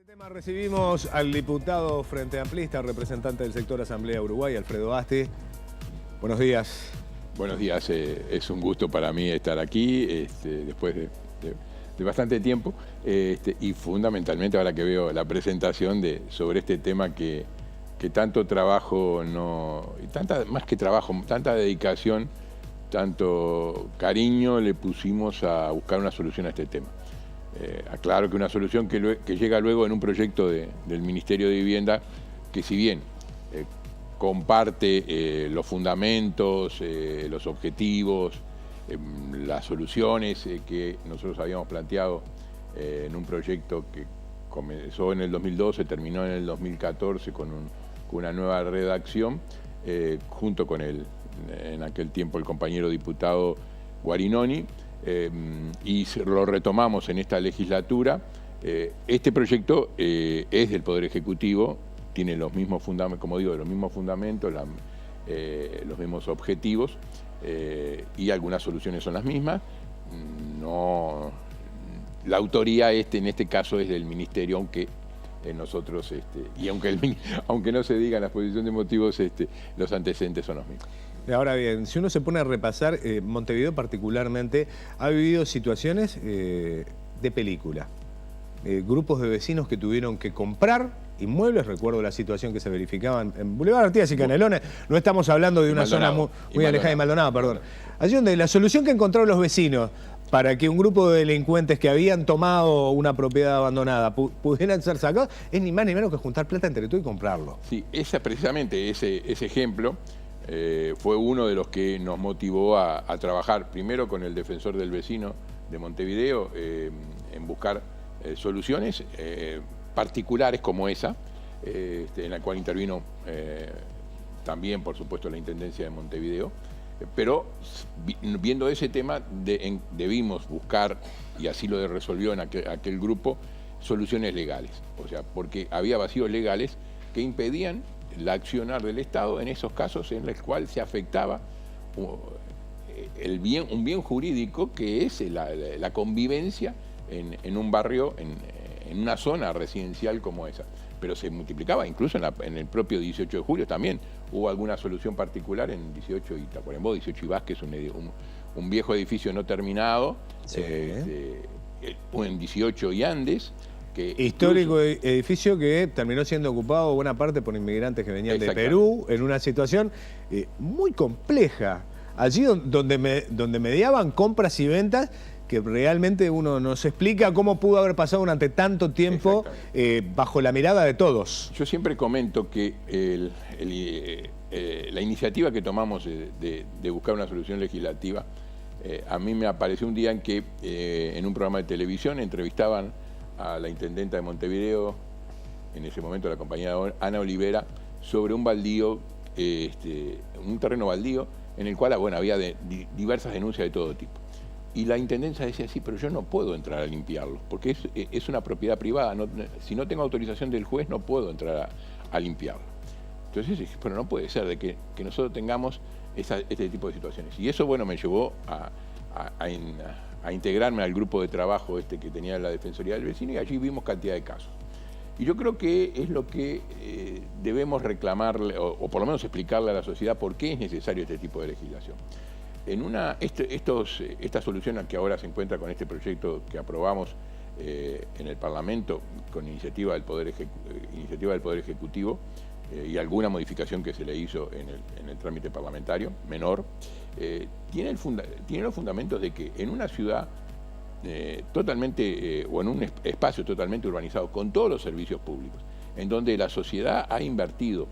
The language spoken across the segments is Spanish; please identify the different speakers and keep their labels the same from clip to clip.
Speaker 1: Tema recibimos al diputado Frente Amplista, representante del sector Asamblea Uruguay, Alfredo Asti. Buenos días.
Speaker 2: Buenos días, es un gusto para mí estar aquí después de bastante tiempo y fundamentalmente ahora que veo la presentación sobre este tema que tanto trabajo, más que trabajo, tanta dedicación, tanto cariño le pusimos a buscar una solución a este tema. Aclaro que una solución que llega luego en un proyecto del Ministerio de Vivienda que si bien comparte los fundamentos, los objetivos, las soluciones que nosotros habíamos planteado en un proyecto que comenzó en el 2012, terminó en el 2014 con una nueva redacción, junto con en aquel tiempo el compañero diputado Guarinoni, y lo retomamos en esta legislatura. Este proyecto es del Poder Ejecutivo, tiene los mismos fundamentos, como digo, los mismos fundamentos, los mismos objetivos, y algunas soluciones son las mismas. No, la autoría en este caso es del Ministerio, aunque nosotros, y aunque no se diga en la exposición de motivos, los antecedentes son los mismos.
Speaker 1: Ahora bien, si uno se pone a repasar, Montevideo particularmente ha vivido situaciones de película. Grupos de vecinos que tuvieron que comprar inmuebles, recuerdo la situación que se verificaba en Boulevard Artigas y Canelones, no estamos hablando de una zona muy alejada de Maldonado, perdón. Allí donde la solución que encontraron los vecinos para que un grupo de delincuentes que habían tomado una propiedad abandonada pudieran ser sacados, es ni más ni menos que juntar plata entre tú y comprarlo.
Speaker 2: Sí, precisamente ese ejemplo fue uno de los que nos motivó a trabajar primero con el defensor del vecino de Montevideo en buscar soluciones particulares como esa, en la cual intervino también, por supuesto, la Intendencia de Montevideo, pero viendo ese tema debimos buscar, y así lo resolvió en aquel grupo, soluciones legales, o sea, porque había vacíos legales que impedían el accionar del Estado en esos casos en los cuales se afectaba un bien jurídico que es la convivencia en un barrio, en una zona residencial como esa. Pero se multiplicaba, incluso en el propio 18 de julio también hubo alguna solución particular en 18 y Tacuarembó, 18 y Vázquez, un viejo edificio no terminado, sí. En 18 y Andes.
Speaker 1: Histórico edificio que terminó siendo ocupado buena parte por inmigrantes que venían de Perú, en una situación muy compleja. Allí donde mediaban compras y ventas, que realmente uno no se explica cómo pudo haber pasado durante tanto tiempo bajo la mirada de todos.
Speaker 2: Yo siempre comento que la iniciativa que tomamos de buscar una solución legislativa, a mí me apareció un día en que en un programa de televisión entrevistaban a la intendenta de Montevideo, en ese momento la compañera Ana Olivera, sobre un baldío, un terreno baldío, en el cual había diversas denuncias de todo tipo. Y la intendencia decía, sí, pero yo no puedo entrar a limpiarlo, porque es una propiedad privada, si no tengo autorización del juez no puedo entrar a limpiarlo. Entonces dije, pero no puede ser de que nosotros tengamos este tipo de situaciones. Y eso, bueno, me llevó a integrarme al grupo de trabajo que tenía la Defensoría del Vecino, y allí vimos cantidad de casos. Y yo creo que es lo que debemos reclamarle, o por lo menos explicarle a la sociedad por qué es necesario este tipo de legislación. Esta solución que ahora se encuentra con este proyecto que aprobamos en el Parlamento con iniciativa del Poder Ejecutivo, y alguna modificación que se le hizo en el trámite parlamentario, menor, tiene los fundamentos de que en una ciudad o en un espacio totalmente urbanizado, con todos los servicios públicos, en donde la sociedad ha invertido,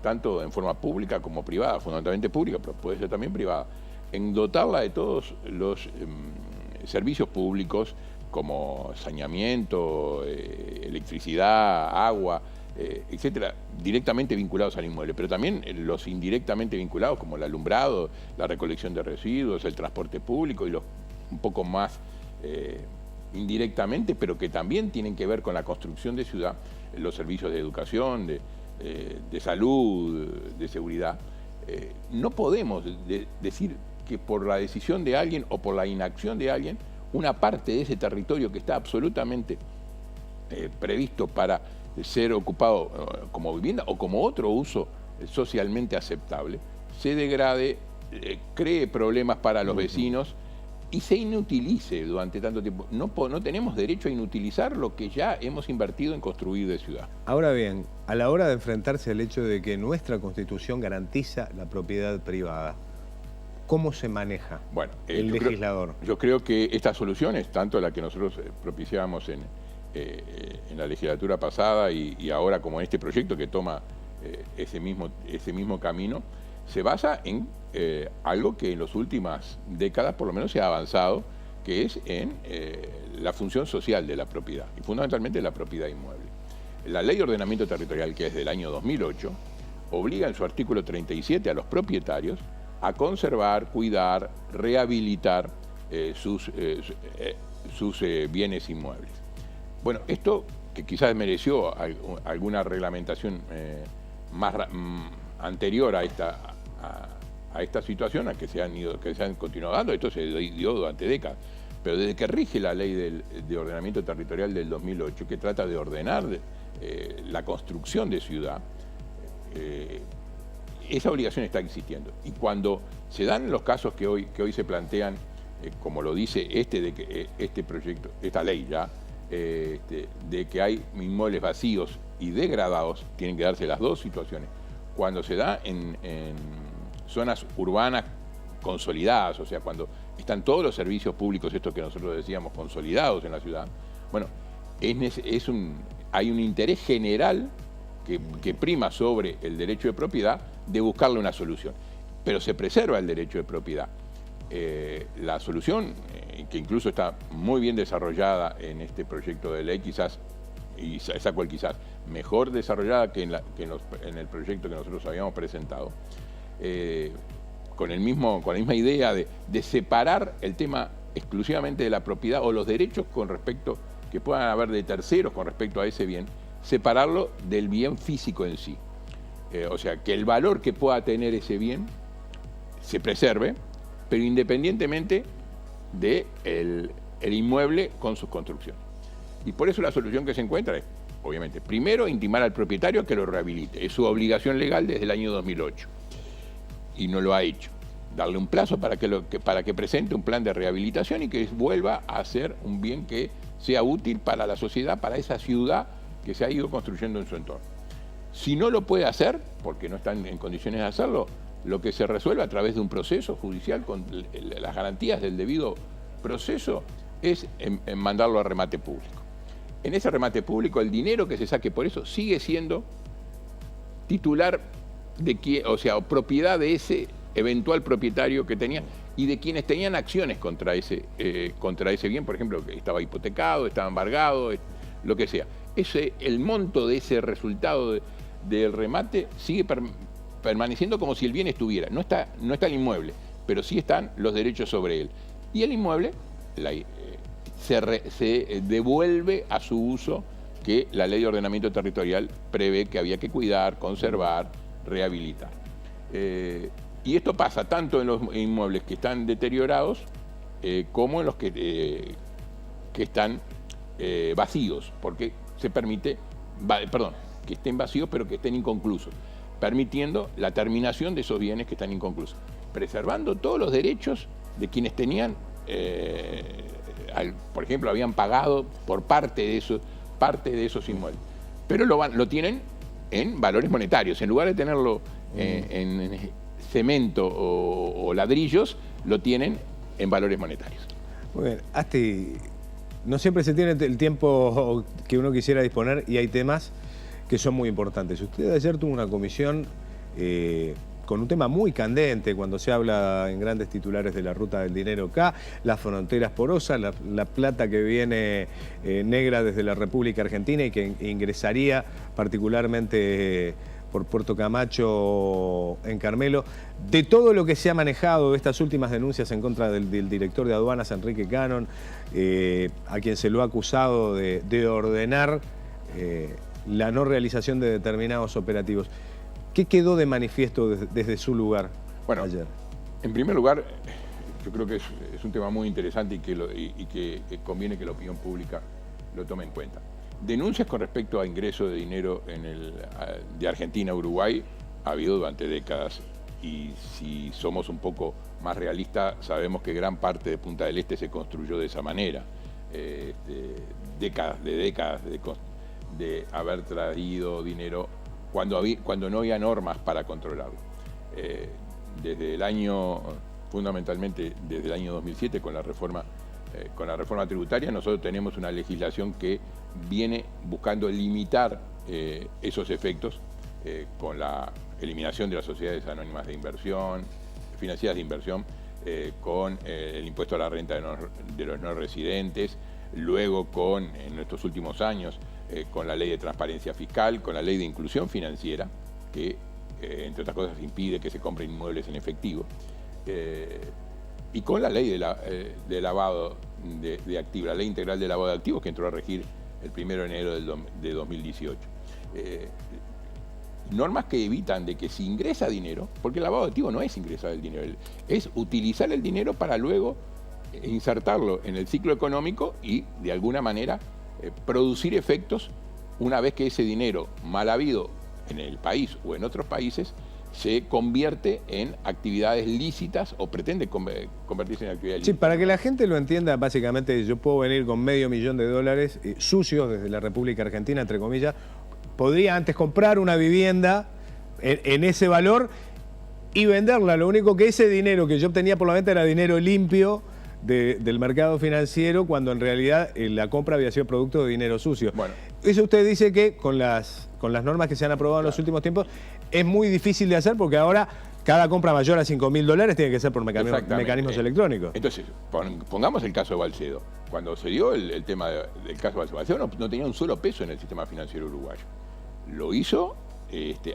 Speaker 2: tanto en forma pública como privada, fundamentalmente pública, pero puede ser también privada, en dotarla de todos los servicios públicos como saneamiento, electricidad, agua, etcétera, directamente vinculados al inmueble, pero también los indirectamente vinculados como el alumbrado, la recolección de residuos, el transporte público y los un poco más indirectamente, pero que también tienen que ver con la construcción de ciudad, los servicios de educación, de salud, de seguridad. No podemos decir que por la decisión de alguien o por la inacción de alguien, una parte de ese territorio que está absolutamente previsto para ser ocupado como vivienda o como otro uso socialmente aceptable, se degrade, cree problemas para los vecinos y se inutilice durante tanto tiempo. No tenemos derecho a inutilizar lo que ya hemos invertido en construir de ciudad.
Speaker 1: Ahora bien, a la hora de enfrentarse al hecho de que nuestra Constitución garantiza la propiedad privada, ¿cómo se maneja el legislador?
Speaker 2: Yo creo que estas soluciones, tanto la que nosotros propiciamos en la legislatura pasada y ahora como en este proyecto que toma ese mismo camino, se basa en algo que en las últimas décadas por lo menos se ha avanzado, que es en la función social de la propiedad, y fundamentalmente la propiedad inmueble. La Ley de Ordenamiento Territorial, que es del año 2008, obliga en su artículo 37 a los propietarios a conservar, cuidar, rehabilitar sus bienes inmuebles. Bueno, esto que quizás mereció alguna reglamentación anterior a esta situación, a que se han continuado dando, esto se dio durante décadas, pero desde que rige la Ley de Ordenamiento Territorial del 2008, que trata de ordenar la construcción de ciudad, esa obligación está existiendo. Y cuando se dan los casos que hoy se plantean, como lo dice este proyecto, esta ley ya, de que hay inmuebles vacíos y degradados, tienen que darse las dos situaciones. Cuando se da en zonas urbanas consolidadas, o sea, cuando están todos los servicios públicos, estos que nosotros decíamos, consolidados en la ciudad, bueno, hay un interés general que prima sobre el derecho de propiedad de buscarle una solución. Pero se preserva el derecho de propiedad. La solución, que incluso está muy bien desarrollada en este proyecto de ley, quizás mejor desarrollada que en el proyecto que nosotros habíamos presentado, con la misma idea de separar el tema exclusivamente de la propiedad o los derechos que puedan haber de terceros con respecto a ese bien, separarlo del bien físico en sí. O sea, que el valor que pueda tener ese bien se preserve, pero independientemente del inmueble con sus construcciones. Y por eso la solución que se encuentra es, obviamente, primero, intimar al propietario a que lo rehabilite. Es su obligación legal desde el año 2008. Y no lo ha hecho. Darle un plazo para que presente un plan de rehabilitación y que vuelva a ser un bien que sea útil para la sociedad, para esa ciudad que se ha ido construyendo en su entorno. Si no lo puede hacer, porque no están en condiciones de hacerlo, lo que se resuelve a través de un proceso judicial con las garantías del debido proceso es en mandarlo a remate público. En ese remate público, el dinero que se saque por eso sigue siendo titular o propiedad de ese eventual propietario que tenía y de quienes tenían acciones contra ese bien, por ejemplo, que estaba hipotecado, estaba embargado, lo que sea. El monto de ese resultado del remate sigue permaneciendo como si el bien estuviera. No está el inmueble, pero sí están los derechos sobre él. Y el inmueble se devuelve a su uso que la Ley de Ordenamiento Territorial prevé que había que cuidar, conservar, rehabilitar. Y esto pasa tanto en los inmuebles que están deteriorados como en los que están vacíos, porque se permite, que estén vacíos pero que estén inconclusos, permitiendo la terminación de esos bienes que están inconclusos, preservando todos los derechos de quienes tenían, por ejemplo, habían pagado por parte de esos inmuebles, pero lo tienen en valores monetarios, en lugar de tenerlo en cemento o ladrillos, lo tienen en valores monetarios.
Speaker 1: Muy bien, Asti, no siempre se tiene el tiempo que uno quisiera disponer y hay temas que son muy importantes. Usted ayer tuvo una comisión con un tema muy candente cuando se habla en grandes titulares de la ruta del dinero acá, las fronteras porosas, la plata que viene negra desde la República Argentina y que ingresaría particularmente por Puerto Camacho en Carmelo. De todo lo que se ha manejado, estas últimas denuncias en contra del director de aduanas, Enrique Cannon, a quien se lo ha acusado de ordenar la no realización de determinados operativos. ¿Qué quedó de manifiesto desde su lugar ayer?
Speaker 2: En primer lugar, yo creo que es un tema muy interesante y que conviene que la opinión pública lo tome en cuenta. Denuncias con respecto a ingreso de dinero de Argentina a Uruguay ha habido durante décadas, y si somos un poco más realistas, sabemos que gran parte de Punta del Este se construyó de esa manera. Décadas de haber traído dinero cuando no había normas para controlarlo. Fundamentalmente desde el año 2007, con la reforma tributaria, nosotros tenemos una legislación que viene buscando limitar esos efectos con la eliminación de las sociedades anónimas de inversión, financieras de inversión, con el impuesto a la renta de los no residentes, luego en estos últimos años, con la ley de transparencia fiscal, con la ley de inclusión financiera, que entre otras cosas impide que se compren inmuebles en efectivo, y con la ley de lavado de activos, la ley integral de lavado de activos, que entró a regir el 1 de enero de 2018. Normas que evitan de que si ingresa dinero, porque el lavado de activos no es ingresar el dinero, es utilizar el dinero para luego insertarlo en el ciclo económico y de alguna manera producir efectos una vez que ese dinero mal habido en el país o en otros países se convierte en actividades lícitas o pretende convertirse en actividades lícitas.
Speaker 1: Sí, para que la gente lo entienda, básicamente yo puedo venir con $500,000 sucios desde la República Argentina, entre comillas. Podría antes comprar una vivienda en ese valor y venderla. Lo único que ese dinero que yo obtenía por la venta era dinero limpio del mercado financiero, cuando en realidad la compra había sido producto de dinero sucio. Bueno, eso usted dice que con las normas que se han aprobado en los últimos tiempos es muy difícil de hacer, porque ahora cada compra mayor a $5.000 tiene que ser por mecanismos electrónicos.
Speaker 2: Entonces, pongamos el caso de Balsedo. Cuando se dio el tema del caso de Balsedo, no tenía un solo peso en el sistema financiero uruguayo. Lo hizo,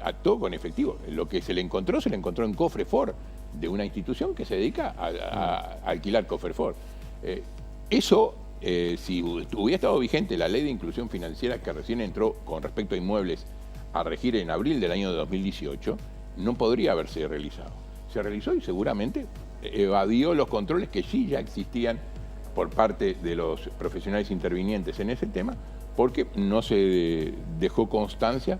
Speaker 2: actuó con efectivo. Lo que se le encontró en cofre Ford, de una institución que se dedica a alquilar cofre Ford. Eso, si hubiera estado vigente la ley de inclusión financiera que recién entró con respecto a inmuebles a regir en abril del año 2018, no podría haberse realizado. Se realizó y seguramente evadió los controles que sí ya existían por parte de los profesionales intervinientes en ese tema, porque no se dejó constancia,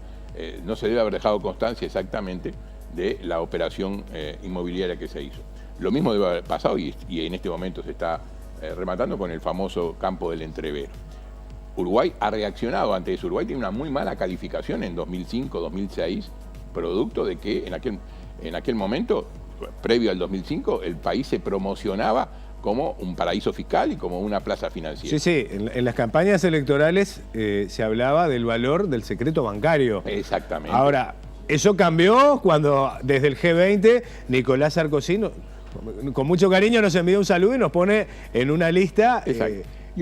Speaker 2: no se debe haber dejado constancia exactamente de la operación inmobiliaria que se hizo. Lo mismo debe haber pasado y en este momento se está rematando con el famoso campo del Entrevero. Uruguay ha reaccionado ante eso. Uruguay tiene una muy mala calificación en 2005, 2006, producto de que en aquel momento, previo al 2005, el país se promocionaba como un paraíso fiscal y como una plaza financiera.
Speaker 1: Sí, en las campañas electorales se hablaba del valor del secreto bancario.
Speaker 2: Exactamente.
Speaker 1: Ahora, eso cambió cuando desde el G20 Nicolás Sarkozy, con mucho cariño, nos envía un saludo y nos pone en una lista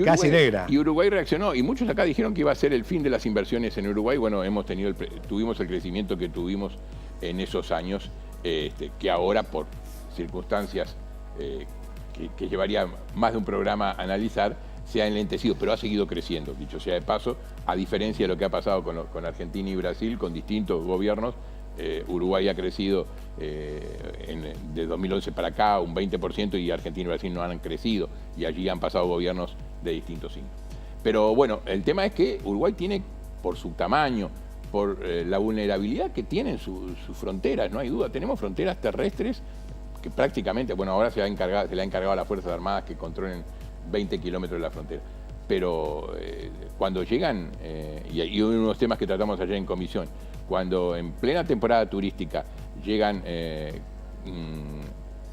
Speaker 1: casi negra.
Speaker 2: Y Uruguay reaccionó, y muchos acá dijeron que iba a ser el fin de las inversiones en Uruguay. Bueno, tuvimos el crecimiento que tuvimos en esos años, que ahora por circunstancias que llevaría más de un programa a analizar, se ha enlentecido, pero ha seguido creciendo, dicho sea de paso, a diferencia de lo que ha pasado con Argentina y Brasil, con distintos gobiernos. Uruguay ha crecido de 2011 para acá un 20%, y Argentina y Brasil no han crecido, y allí han pasado gobiernos de distintos signos. Pero bueno, el tema es que Uruguay tiene, por su tamaño, por la vulnerabilidad que tienen sus fronteras, no hay duda, tenemos fronteras terrestres que prácticamente, bueno, ahora se le ha encargado a las Fuerzas Armadas que controlen 20 kilómetros de la frontera. Pero cuando llegan, y uno de los temas que tratamos ayer en comisión, cuando en plena temporada turística llegan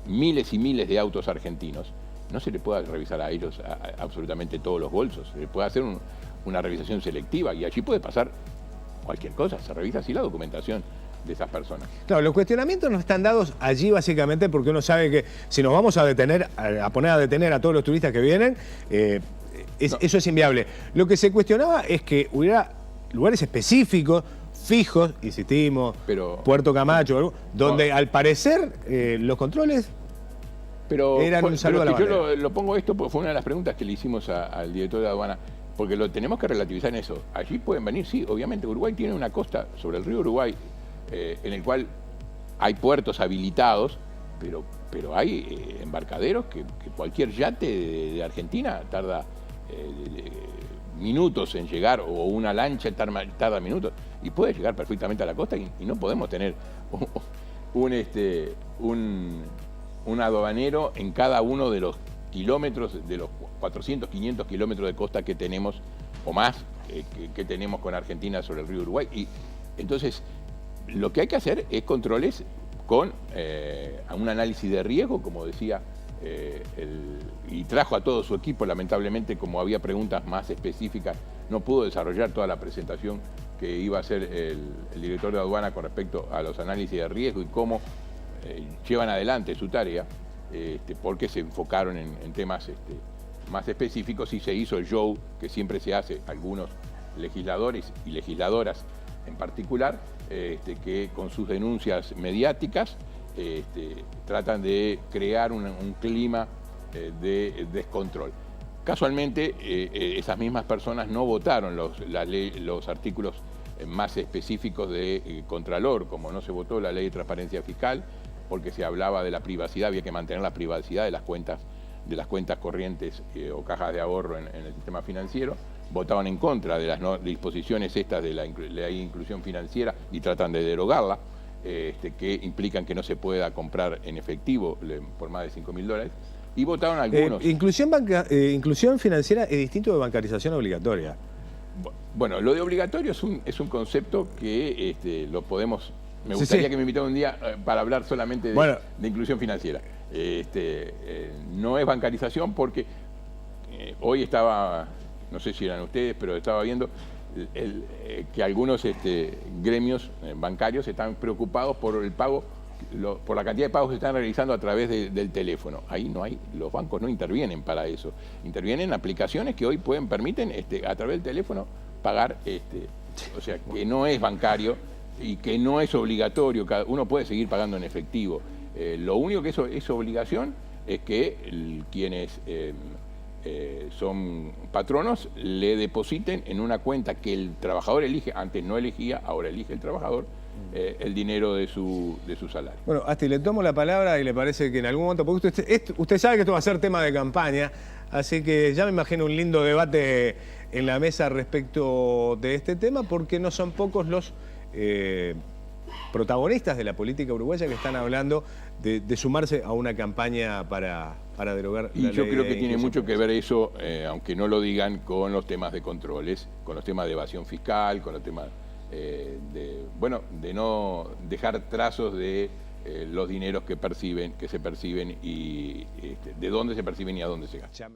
Speaker 2: miles y miles de autos argentinos, no se le puede revisar a ellos absolutamente todos los bolsos, se le puede hacer una revisación selectiva, y allí puede pasar cualquier cosa, se revisa así la documentación de esas personas.
Speaker 1: Claro, los cuestionamientos no están dados allí básicamente porque uno sabe que si nos vamos a poner a detener a todos los turistas que vienen, eso es inviable. Lo que se cuestionaba es que hubiera lugares específicos, fijos, insistimos, Puerto Camacho, donde al parecer los controles eran un saludo a la bandera.
Speaker 2: Yo lo pongo esto porque fue una de las preguntas que le hicimos al director de aduana, porque lo tenemos que relativizar en eso. Allí pueden venir, sí, obviamente. Uruguay tiene una costa sobre el río Uruguay, en el cual hay puertos habilitados, pero hay embarcaderos que cualquier yate de Argentina tarda minutos en llegar, o una lancha tarda minutos, y puede llegar perfectamente a la costa, y no podemos tener un aduanero en cada uno de los kilómetros, de los 400, 500 kilómetros de costa que tenemos, o más, que tenemos con Argentina sobre el río Uruguay. Y entonces, lo que hay que hacer es controles con un análisis de riesgo, como decía, y trajo a todo su equipo. Lamentablemente, como había preguntas más específicas, no pudo desarrollar toda la presentación que iba a hacer el director de aduana con respecto a los análisis de riesgo y cómo llevan adelante su tarea, porque se enfocaron en temas más específicos, y se hizo el show que siempre se hace, algunos legisladores y legisladoras en particular, que con sus denuncias mediáticas tratan de crear un clima de descontrol. Casualmente, esas mismas personas no votaron los artículos más específicos de Contralor, como no se votó la ley de transparencia fiscal, porque se hablaba de la privacidad, había que mantener la privacidad de las cuentas corrientes o cajas de ahorro en el sistema financiero. Votaban en contra de las disposiciones estas de la ley de inclusión financiera y tratan de derogarla, que implican que no se pueda comprar en efectivo por más de $5.000. Y votaron algunos.
Speaker 1: Inclusión financiera es distinto de bancarización obligatoria.
Speaker 2: Bueno, lo de obligatorio es un concepto que lo podemos... Me gustaría que me invitaran un día para hablar solamente de inclusión financiera. No es bancarización porque hoy estaba, no sé si eran ustedes, pero estaba viendo que algunos gremios bancarios están preocupados por el pago, por la cantidad de pagos que están realizando a través del teléfono. Ahí los bancos no intervienen para eso. Intervienen aplicaciones que hoy permiten a través del teléfono pagar, o sea, que no es bancario y que no es obligatorio. Uno puede seguir pagando en efectivo. Lo único que es obligación es que quienes son patronos le depositen en una cuenta que el trabajador elige. Antes no elegía, ahora elige el trabajador el dinero de su salario.
Speaker 1: Bueno, Asti, le tomo la palabra y le parece que en algún momento, porque usted sabe que esto va a ser tema de campaña, así que ya me imagino un lindo debate en la mesa respecto de este tema, porque no son pocos los protagonistas de la política uruguaya que están hablando de sumarse a una campaña para derogar la ley.
Speaker 2: Y yo creo que tiene mucho que ver eso, aunque no lo digan, con los temas de controles, con los temas de evasión fiscal, con los temas de no dejar trazos de los dineros que se perciben y de dónde se perciben y a dónde se gastan.